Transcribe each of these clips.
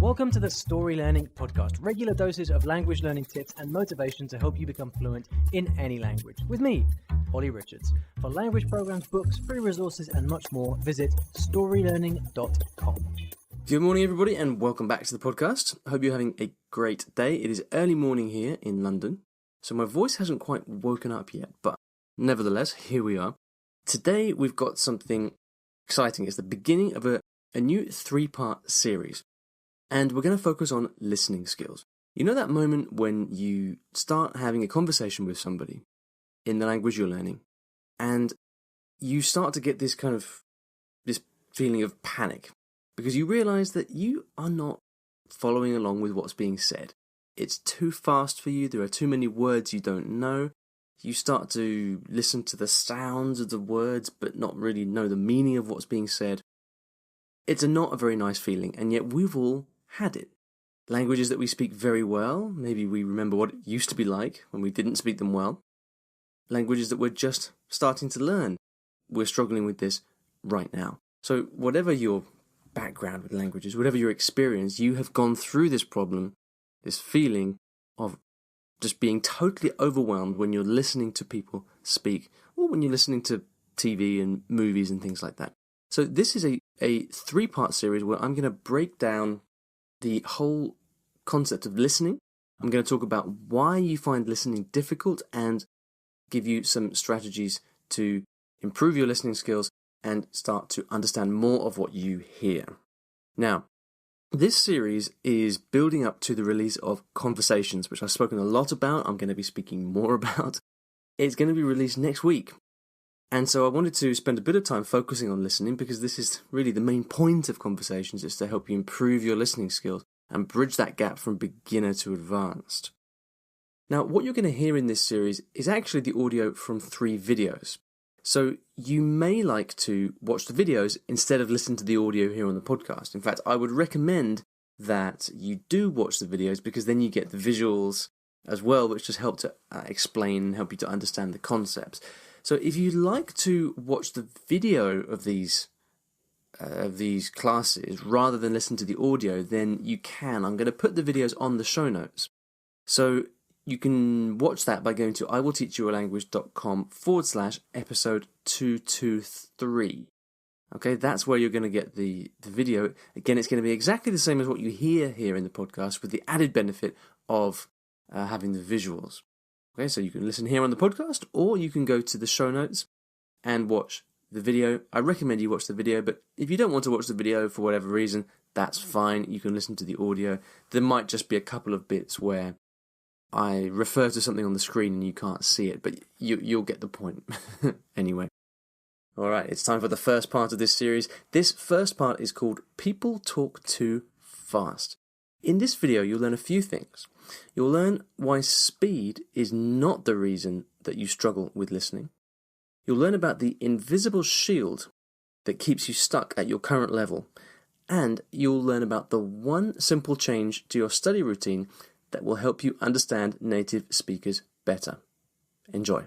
Welcome to the Story Learning Podcast, regular doses of language learning tips and motivation to help you become fluent in any language. With me, Olly Richards. For language programs, books, free resources, and much more, visit StoryLearning.com. Good morning, everybody, and welcome back to the podcast. I hope you're having a great day. It is early morning here in London, so my voice hasn't quite woken up yet, but nevertheless, here we are. Today, we've got something exciting. It's the beginning of a new 3-part series. And we're going to focus on listening skills. You know that moment when you start having a conversation with somebody in the language you're learning, and you start to get this feeling of panic because you realize that you are not following along with what's being said. It's too fast for you. There are too many words you don't know. You start to listen to the sounds of the words but not really know the meaning of what's being said. It's not a very nice feeling, and yet we've all had it. Languages that we speak very well, maybe we remember what it used to be like when we didn't speak them well. Languages that we're just starting to learn, we're struggling with this right now. So whatever your background with languages, whatever your experience, you have gone through this problem, this feeling of just being totally overwhelmed when you're listening to people speak, or when you're listening to TV and movies and things like that. So this is a 3-part series where I'm going to break down the whole concept of listening. I'm going to talk about why you find listening difficult and give you some strategies to improve your listening skills and start to understand more of what you hear. Now, this series is building up to the release of Conversations, which I've spoken a lot about. I'm going to be speaking more about. It's going to be released next week. And so I wanted to spend a bit of time focusing on listening because this is really the main point of Conversations, is to help you improve your listening skills and bridge that gap from beginner to advanced. Now, what you're going to hear in this series is actually the audio from 3 videos. So you may like to watch the videos instead of listen to the audio here on the podcast. In fact, I would recommend that you do watch the videos because then you get the visuals as well, which just help to explain and help you to understand the concepts. So if you'd like to watch the video of these classes rather than listen to the audio, then you can. I'm going to put the videos on the show notes. So you can watch that by going to iwillteachyoualanguage.com/episode 223. Okay, that's where you're going to get the video. Again, it's going to be exactly the same as what you hear here in the podcast with the added benefit of having the visuals. Okay, so you can listen here on the podcast, or you can go to the show notes and watch the video. I recommend you watch the video, but if you don't want to watch the video for whatever reason, that's fine. You can listen to the audio. There might just be a couple of bits where I refer to something on the screen and you can't see it, but you'll get the point anyway. All right, it's time for the first part of this series. This first part is called People Talk Too Fast. In this video, you'll learn a few things. You'll learn why speed is not the reason that you struggle with listening. You'll learn about the invisible shield that keeps you stuck at your current level. And you'll learn about the one simple change to your study routine that will help you understand native speakers better. Enjoy.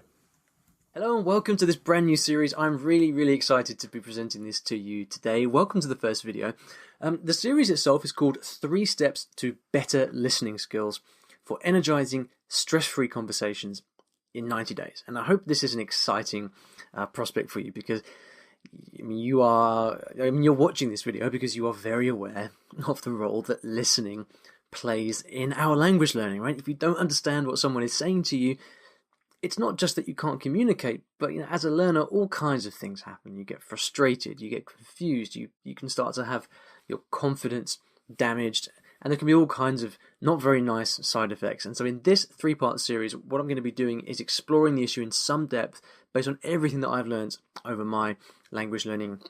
Hello and welcome to this brand new series. I'm really excited to be presenting this to you today. Welcome to the first video. The series itself is called 3 Steps to Better Listening Skills for Energizing Stress-Free Conversations in 90 Days. And I hope this is an exciting prospect for you because you're watching this video because you are very aware of the role that listening plays in our language learning, right? If you don't understand what someone is saying to you, it's not just that you can't communicate, but as a learner, all kinds of things happen. You get frustrated, you get confused, you can start to have your confidence damaged, and there can be all kinds of not very nice side effects. And so in this 3-part series, what I'm going to be doing is exploring the issue in some depth based on everything that I've learned over my language learning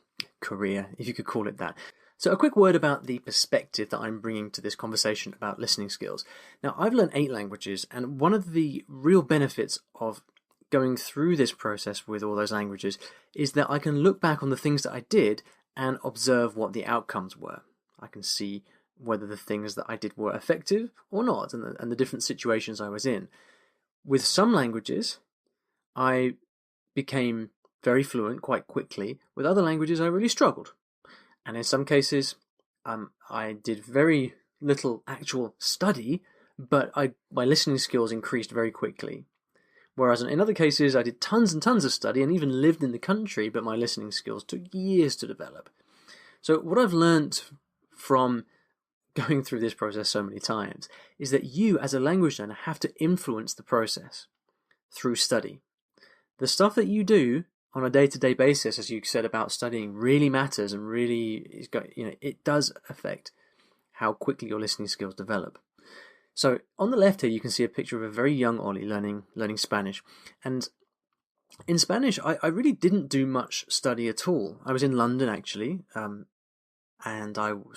career, if you could call it that. So a quick word about the perspective that I'm bringing to this conversation about listening skills. Now, I've learned 8 languages, and one of the real benefits of going through this process with all those languages is that I can look back on the things that I did and observe what the outcomes were. I can see whether the things that I did were effective or not, and the different situations I was in. With some languages, I became very fluent quite quickly. With other languages, I really struggled. And in some cases, I did very little actual study, but my listening skills increased very quickly. Whereas in other cases, I did tons and tons of study and even lived in the country, but my listening skills took years to develop. So what I've learned from going through this process so many times is that you, as a language learner, have to influence the process through study. The stuff that you do on a day-to-day basis, as you said about studying, really matters and really, it does affect how quickly your listening skills develop. So on the left here, you can see a picture of a very young Olly learning Spanish. And in Spanish, I really didn't do much study at all. I was in London, actually,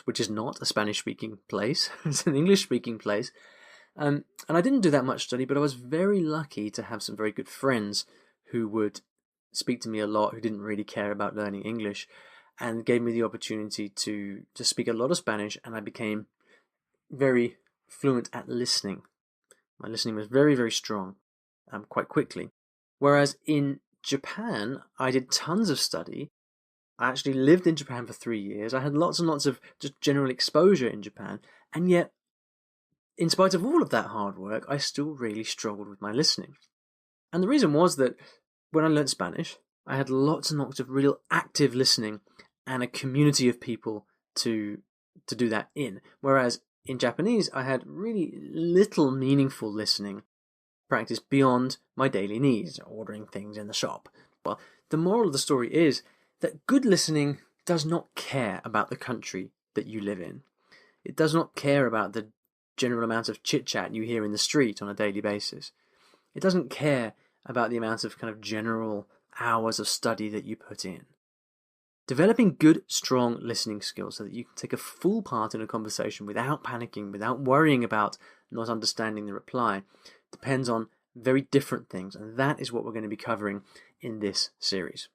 which is not a Spanish-speaking place. It's an English-speaking place. And I didn't do that much study, but I was very lucky to have some very good friends who would speak to me a lot, who didn't really care about learning English, and gave me the opportunity to speak a lot of Spanish, and I became very fluent at listening. My listening was very, very strong quite quickly. Whereas in Japan, I did tons of study. I actually lived in Japan for 3 years. I had lots and lots of just general exposure in Japan. And yet, in spite of all of that hard work, I still really struggled with my listening. And the reason was that when I learned Spanish, I had lots and lots of real active listening and a community of people to do that in. Whereas in Japanese, I had really little meaningful listening practice beyond my daily needs, ordering things in the shop. But the moral of the story is that good listening does not care about the country that you live in. It does not care about the general amount of chit-chat you hear in the street on a daily basis. It doesn't care about the amount of kind of general hours of study that you put in. Developing good, strong listening skills so that you can take a full part in a conversation without panicking, without worrying about not understanding the reply, depends on very different things, and that is what we're going to be covering in this series.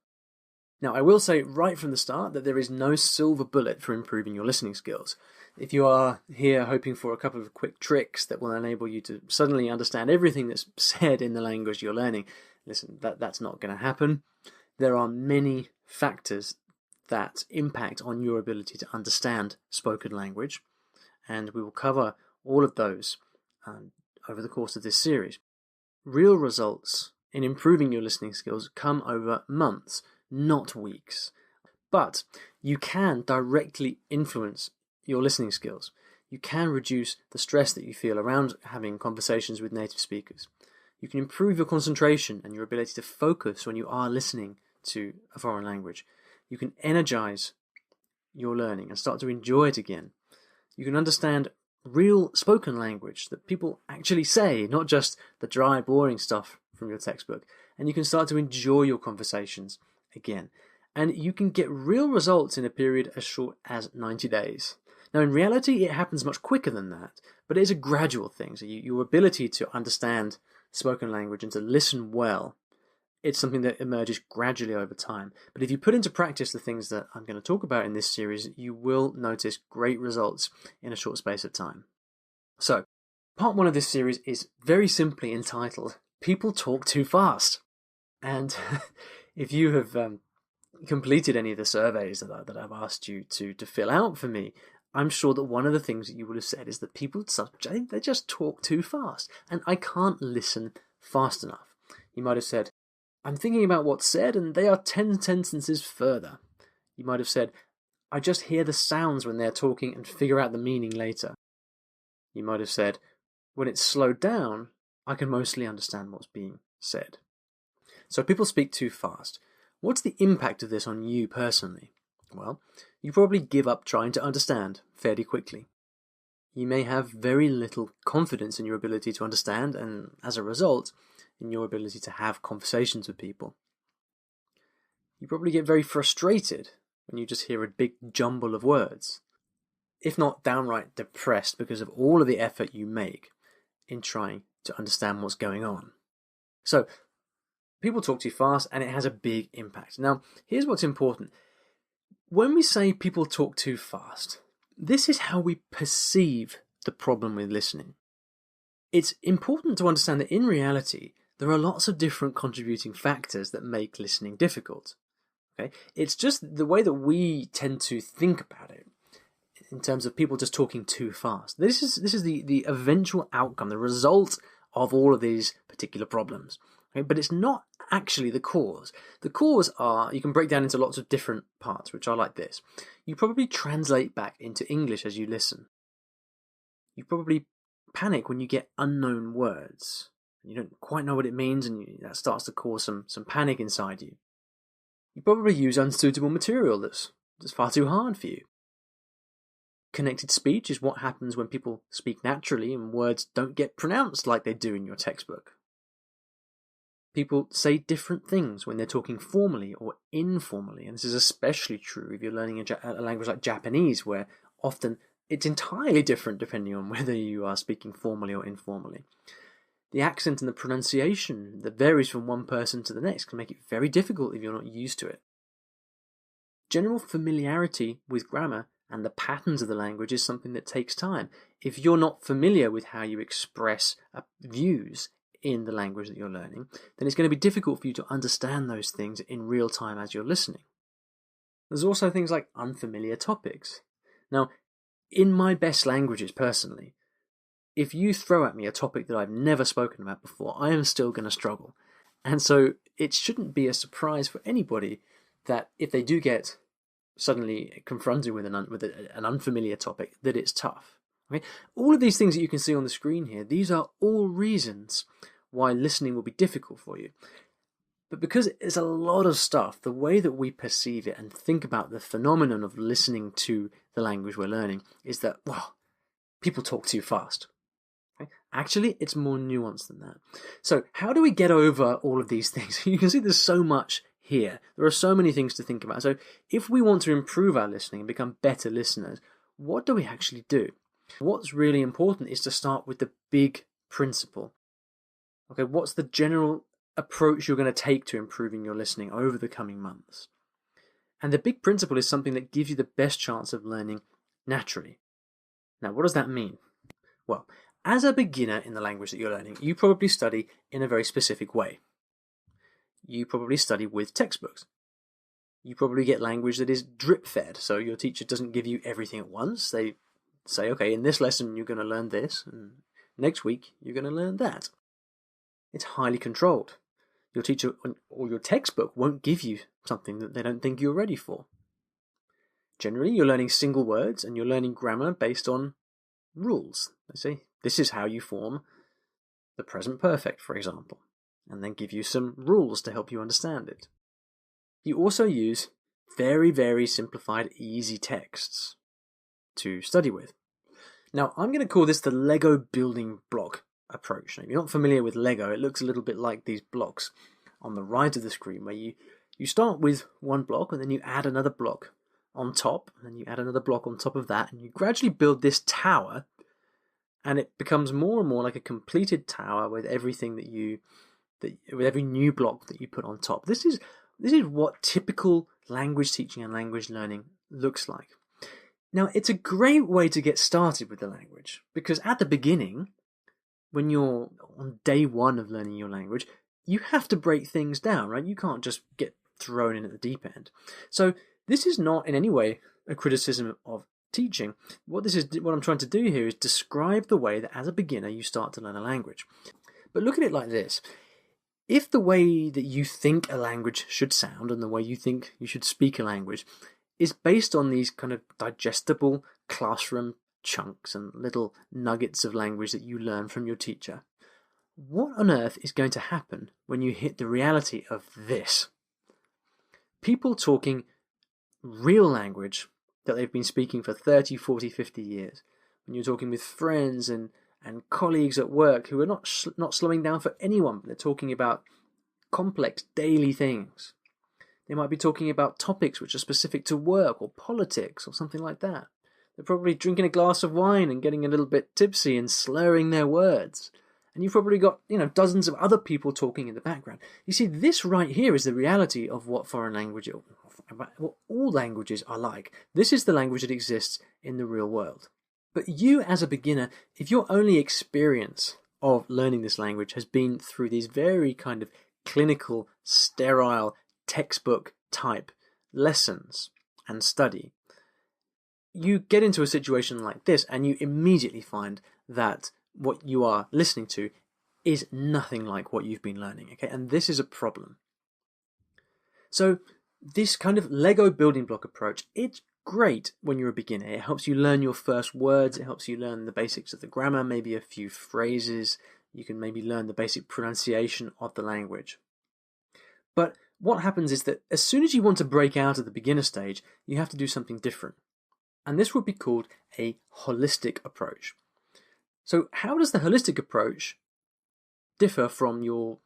Now, I will say right from the start that there is no silver bullet for improving your listening skills. If you are here hoping for a couple of quick tricks that will enable you to suddenly understand everything that's said in the language you're learning, listen, that's not going to happen. There are many factors that impact on your ability to understand spoken language, and we will cover all of those over the course of this series. Real results in improving your listening skills come over months, not weeks. But you can directly influence your listening skills. You can reduce the stress that you feel around having conversations with native speakers. You can improve your concentration and your ability to focus when you are listening to a foreign language. You can energize your learning and start to enjoy it again. You can understand real spoken language that people actually say, not just the dry, boring stuff from your textbook. And you can start to enjoy your conversations again. And you can get real results in a period as short as 90 days. Now, in reality, it happens much quicker than that, but it is a gradual thing. So your ability to understand spoken language and to listen well, it's something that emerges gradually over time. But if you put into practice the things that I'm going to talk about in this series, you will notice great results in a short space of time. So, part 1 of this series is very simply entitled, People Talk Too Fast. And if you have completed any of the surveys that I've asked you to fill out for me, I'm sure that one of the things that you would have said is that people, they just talk too fast, and I can't listen fast enough. You might have said, I'm thinking about what's said, and they are 10 sentences further. You might have said, I just hear the sounds when they're talking and figure out the meaning later. You might have said, when it's slowed down, I can mostly understand what's being said. So people speak too fast. What's the impact of this on you personally? Well, you probably give up trying to understand fairly quickly. You may have very little confidence in your ability to understand, and as a result, in your ability to have conversations with people. You probably get very frustrated when you just hear a big jumble of words, if not downright depressed because of all of the effort you make in trying to understand what's going on. So, people talk too fast, and it has a big impact. Now, here's what's important. When we say people talk too fast, this is how we perceive the problem with listening. It's important to understand that in reality, there are lots of different contributing factors that make listening difficult. Okay? It's just the way that we tend to think about it. in terms of people just talking too fast. This is the eventual outcome, the result of all of these particular problems. Okay? But it's not actually the cause. The cause you can break down into lots of different parts, which are like this. You probably translate back into English as you listen. You probably panic when you get unknown words. You don't quite know what it means, and that starts to cause some panic inside you. You probably use unsuitable material that's far too hard for you. Connected speech is what happens when people speak naturally and words don't get pronounced like they do in your textbook. People say different things when they're talking formally or informally, and this is especially true if you're learning a language like Japanese, where often it's entirely different depending on whether you are speaking formally or informally. The accent and the pronunciation that varies from one person to the next can make it very difficult if you're not used to it. General familiarity with grammar and the patterns of the language is something that takes time. If you're not familiar with how you express views in the language that you're learning, then it's going to be difficult for you to understand those things in real time as you're listening. There's also things like unfamiliar topics. Now, in my best languages personally, if you throw at me a topic that I've never spoken about before, I am still going to struggle. And so it shouldn't be a surprise for anybody that if they do get suddenly confronted with an unfamiliar topic, that it's tough. Okay? All of these things that you can see on the screen here, these are all reasons why listening will be difficult for you. But because it's a lot of stuff, the way that we perceive it and think about the phenomenon of listening to the language we're learning is that, well, people talk too fast. Okay? Actually, it's more nuanced than that. So how do we get over all of these things? You can see there's so much here. There are so many things to think about. So if we want to improve our listening and become better listeners, what do we actually do? What's really important is to start with the big principle. Okay, what's the general approach you're going to take to improving your listening over the coming months? And the big principle is something that gives you the best chance of learning naturally. Now, what does that mean? Well, as a beginner in the language that you're learning, you probably study in a very specific way. You probably study with textbooks. You probably get language that is drip-fed, so your teacher doesn't give you everything at once. They say, okay, in this lesson you're going to learn this, and next week you're going to learn that. It's highly controlled. Your teacher or your textbook won't give you something that they don't think you're ready for. Generally, you're learning single words and you're learning grammar based on rules. They say, this is how you form the present perfect, for example, and then give you some rules to help you understand it. You also use very, very simplified, easy texts to study with. Now, I'm going to call this the Lego building block approach. Now, if you're not familiar with Lego, it looks a little bit like these blocks on the right of the screen, where you start with one block and then you add another block on top, and then you add another block on top of that, and you gradually build this tower, and it becomes more and more like a completed tower with everything with every new block that you put on top. This is what typical language teaching and language learning looks like. Now, it's a great way to get started with the language, because at the beginning, when you're on day one of learning your language, you have to break things down, right? You can't just get thrown in at the deep end. So this is not in any way a criticism of teaching. What I'm trying to do here is describe the way that as a beginner you start to learn a language. But look at it like this. If the way that you think a language should sound and the way you think you should speak a language is based on these kind of digestible classroom chunks and little nuggets of language that you learn from your teacher, what on earth is going to happen when you hit the reality of this? People talking real language that they've been speaking for 30, 40, 50 years. When you're talking with friends and colleagues at work who are not slowing down for anyone, but they're talking about complex daily things. They might be talking about topics which are specific to work or politics or something like that. They're probably drinking a glass of wine and getting a little bit tipsy and slurring their words. And you've probably got, dozens of other people talking in the background. You see, this right here is the reality of what foreign language, what all languages are like. This is the language that exists in the real world. But you, as a beginner, if your only experience of learning this language has been through these very kind of clinical, sterile, textbook type lessons and study, you get into a situation like this and you immediately find that what you are listening to is nothing like what you've been learning, okay? And this is a problem. So this kind of Lego building block approach, it's great when you're a beginner. It helps you learn your first words, it helps you learn the basics of the grammar, maybe a few phrases, you can maybe learn the basic pronunciation of the language. But what happens is that as soon as you want to break out of the beginner stage, you have to do something different. And this would be called a holistic approach. So how does the holistic approach differ from your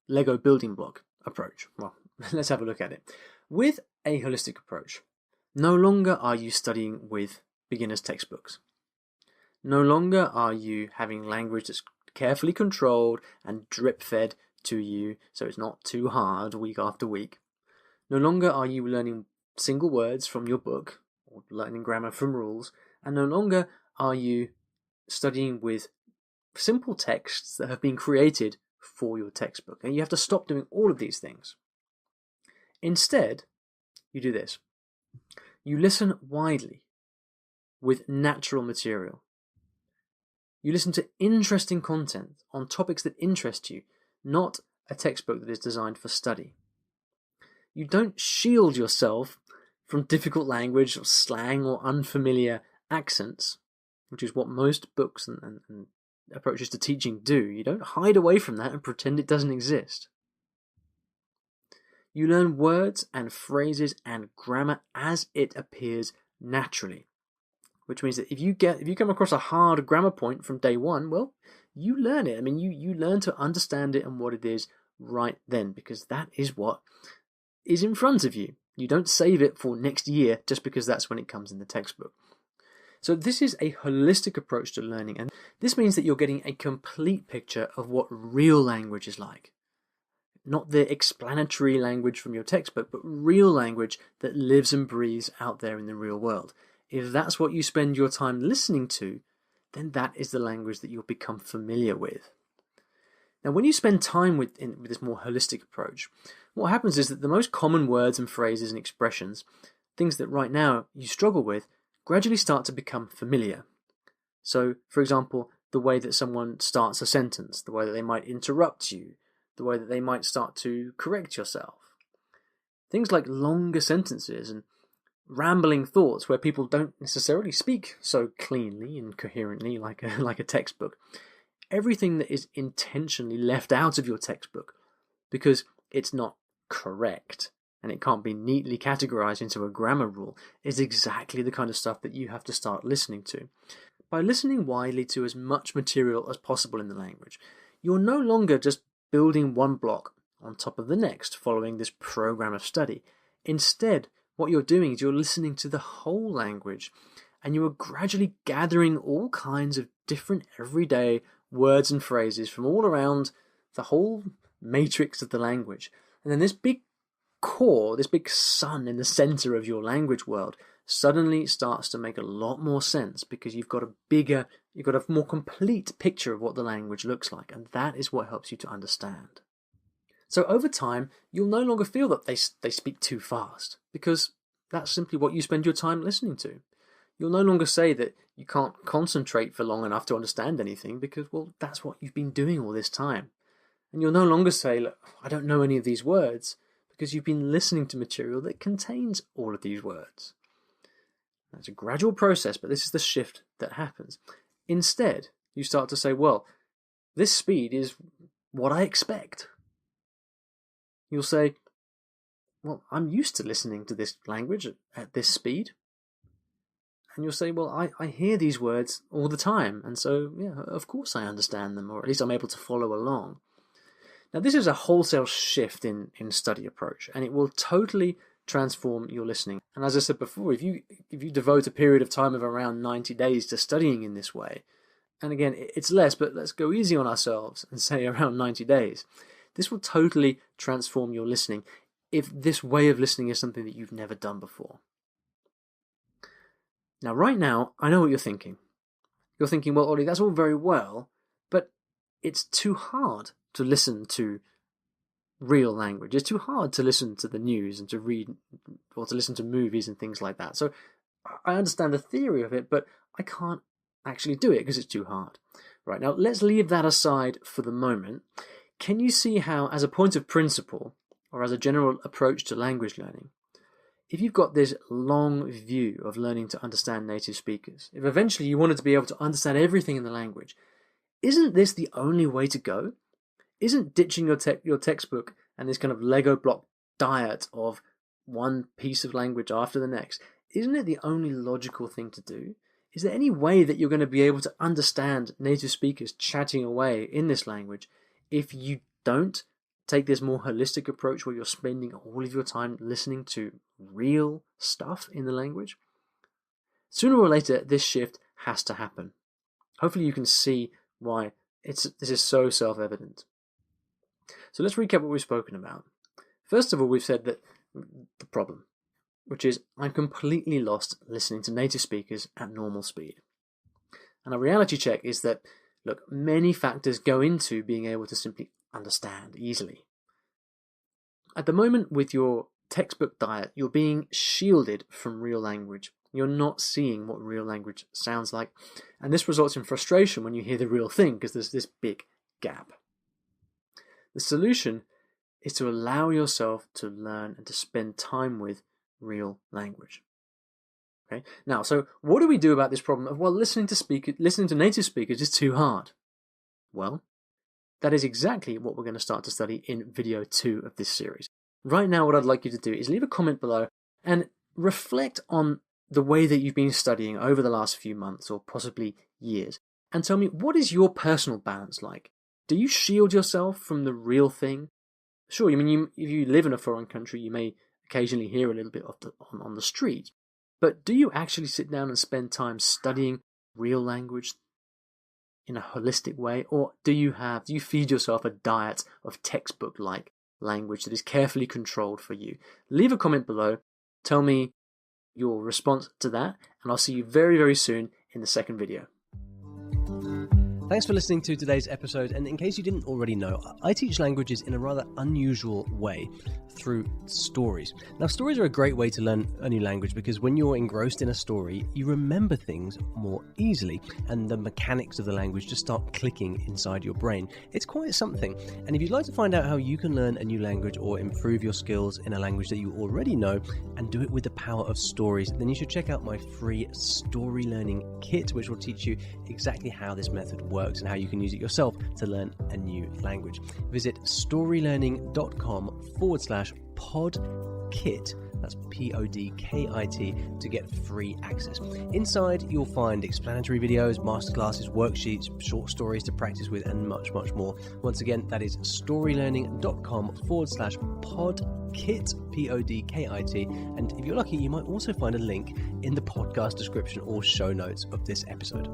Lego building block approach? Well, let's have a look at it. With a holistic approach, no longer are you studying with beginner's textbooks. No longer are you having language that's carefully controlled and drip-fed to you so it's not too hard week after week. No longer are you learning single words from your book or learning grammar from rules, and no longer are you studying with simple texts that have been created for your textbook. And you have to stop doing all of these things. Instead, you do this. You listen widely with natural material. You listen to interesting content on topics that interest you, not a textbook that is designed for study. You don't shield yourself from difficult language or slang or unfamiliar accents, which is what most books and approaches to teaching do. You don't hide away from that and pretend it doesn't exist. You learn words and phrases and grammar as it appears naturally, which means that if you come across a hard grammar point from day one, well, you learn it. I mean, you learn to understand it and what it is right then, because that is what is in front of you. You don't save it for next year just because that's when it comes in the textbook. So this is a holistic approach to learning, and this means that you're getting a complete picture of what real language is like. Not the explanatory language from your textbook, but real language that lives and breathes out there in the real world. If that's what you spend your time listening to, then that is the language that you'll become familiar with. Now, when you spend time with this more holistic approach, what happens is that the most common words and phrases and expressions, things that right now you struggle with, gradually start to become familiar. So, for example, the way that someone starts a sentence, the way that they might interrupt you, the way that they might start to correct yourself. Things like longer sentences and rambling thoughts where people don't necessarily speak so cleanly and coherently like a textbook. Everything that is intentionally left out of your textbook because it's not correct and it can't be neatly categorized into a grammar rule is exactly the kind of stuff that you have to start listening to. By listening widely to as much material as possible in the language, you're no longer just building one block on top of the next following this program of study. Instead, what you're doing is you're listening to the whole language and you are gradually gathering all kinds of different everyday words and phrases from all around the whole matrix of the language. And then this big core, this big sun in the center of your language world suddenly starts to make a lot more sense because you've got a more complete picture of what the language looks like, and that is what helps you to understand. So over time, you'll no longer feel that they speak too fast, because that's simply what you spend your time listening to. You'll no longer say that you can't concentrate for long enough to understand anything, because, well, that's what you've been doing all this time. And you'll no longer say, look, I don't know any of these words, because you've been listening to material that contains all of these words. That's a gradual process, but this is the shift that happens. Instead, you start to say, well, this speed is what I expect. You'll say, well, I'm used to listening to this language at this speed. And you'll say, well, I hear these words all the time, and so, yeah, of course I understand them, or at least I'm able to follow along. Now, this is a wholesale shift in study approach, and it will totally transform your listening. And as I said before, if you devote a period of time of around 90 days to studying in this way, and again, it's less, but let's go easy on ourselves and say around 90 days, this will totally transform your listening if this way of listening is something that you've never done before. Now, right now, I know what you're thinking. You're thinking, well, Ollie, that's all very well, but it's too hard to listen to real language. It's too hard to listen to the news and to read or to listen to movies and things like that. So I understand the theory of it, but I can't actually do it because it's too hard. Right, now let's leave that aside for the moment. Can you see how, as a point of principle, or as a general approach to language learning, if you've got this long view of learning to understand native speakers, if eventually you wanted to be able to understand everything in the language, isn't this the only way to go? Isn't ditching your textbook and this kind of Lego block diet of one piece of language after the next, isn't it the only logical thing to do? Is there any way that you're going to be able to understand native speakers chatting away in this language if you don't take this more holistic approach where you're spending all of your time listening to real stuff in the language? Sooner or later, this shift has to happen. Hopefully you can see why this is so self-evident. So let's recap what we've spoken about. First of all, we've said that the problem, which is I'm completely lost listening to native speakers at normal speed. And a reality check is that, look, many factors go into being able to simply understand easily. At the moment, with your textbook diet, you're being shielded from real language. You're not seeing what real language sounds like. And this results in frustration when you hear the real thing because there's this big gap. The solution is to allow yourself to learn and to spend time with real language. Okay. Now, so what do we do about this problem of, well, listening to native speakers is too hard? Well, that is exactly what we're going to start to study in video 2 of this series. Right now, what I'd like you to do is leave a comment below and reflect on the way that you've been studying over the last few months or possibly years, and tell me, what is your personal balance like? Do you shield yourself from the real thing? Sure, I mean, if you live in a foreign country, you may occasionally hear a little bit on the street, but do you actually sit down and spend time studying real language in a holistic way, or do you feed yourself a diet of textbook-like language that is carefully controlled for you? Leave a comment below, tell me your response to that, and I'll see you very, very soon in the second video. Thanks for listening to today's episode, and in case you didn't already know, I teach languages in a rather unusual way through stories. Now, stories are a great way to learn a new language because when you're engrossed in a story, you remember things more easily, and the mechanics of the language just start clicking inside your brain. It's quite something, and if you'd like to find out how you can learn a new language or improve your skills in a language that you already know and do it with the power of stories, then you should check out my free Story Learning Kit, which will teach you exactly how this method works and how you can use it yourself to learn a new language. Visit storylearning.com/podkit, that's PODKIT, to get free access. Inside you'll find explanatory videos, masterclasses, worksheets, short stories to practice with, and much, much more. Once again, that is storylearning.com/podkit, PODKIT, and if you're lucky, you might also find a link in the podcast description or show notes of this episode.